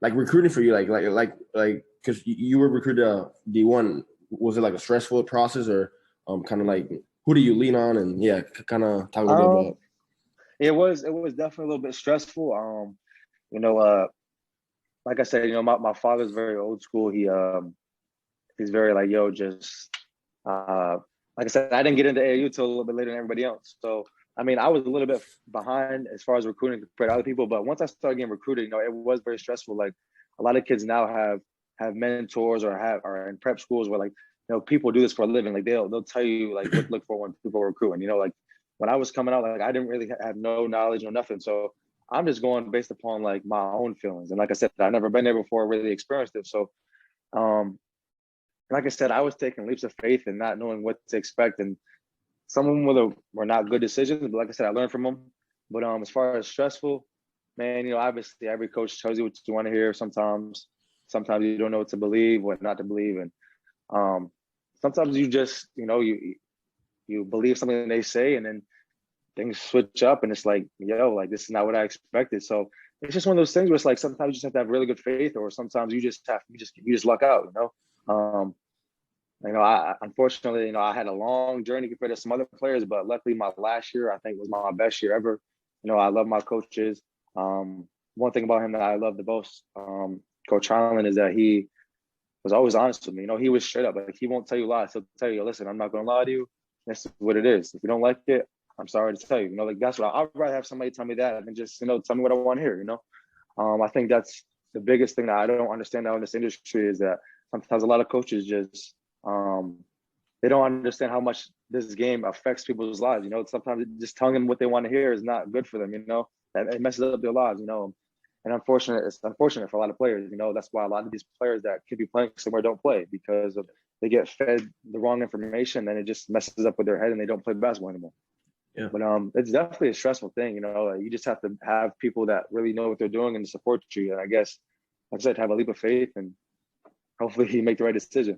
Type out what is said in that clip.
Like recruiting for you, because you were recruited D1. Was it like a stressful process, or kind of like who do you lean on? And yeah, kind of talk a little bit Um, about. it was definitely a little bit stressful. You know, uh, like I said, my father's very old school. He's very like, yo, just uh, like I said, I didn't get into AAU till a little bit later than everybody else. So I mean, I was a little bit behind as far as recruiting compared to other people. But once I started getting recruited, it was very stressful. Like a lot of kids now have mentors or are in prep schools where like people do this for a living. Like they'll tell you like what to look for when people are recruiting. Like when I was coming out, like I didn't really have no knowledge, no nothing. So I'm just going based upon like my own feelings. And like I said, I've never been there before, really experienced it. So um, like I said, I was taking leaps of faith and not knowing what to expect. And some of them were not good decisions, but like I said, I learned from them. But as far as stressful, man, obviously every coach tells you what you want to hear. Sometimes you don't know what to believe, what not to believe, and um, sometimes you just you believe something they say, and then things switch up, and it's like, yo, like this is not what I expected. So it's just one of those things where it's like sometimes you just have to have really good faith, or sometimes you just luck out. I unfortunately, I had a long journey compared to some other players, but luckily my last year I think was my best year ever. I love my coaches. One thing about him that I love the most, Coach Hyland, is that he was always honest with me. He was straight up. Like he won't tell you lies. He'll tell you, listen, I'm not gonna lie to you. This is what it is. If you don't like it, I'm sorry to tell you. Like that's what I'd rather have somebody tell me that than just, tell me what I want to hear. I think that's the biggest thing that I don't understand now in this industry is that sometimes a lot of coaches just they don't understand how much this game affects people's lives. Sometimes just telling them what they want to hear is not good for them. That it messes up their lives. And it's unfortunate for a lot of players. That's why a lot of these players that could be playing somewhere don't play because they get fed the wrong information, and it just messes up with their head, and they don't play basketball anymore. Yeah. But it's definitely a stressful thing. You just have to have people that really know what they're doing and support you. And I guess, like I said, have a leap of faith, and hopefully you make the right decision.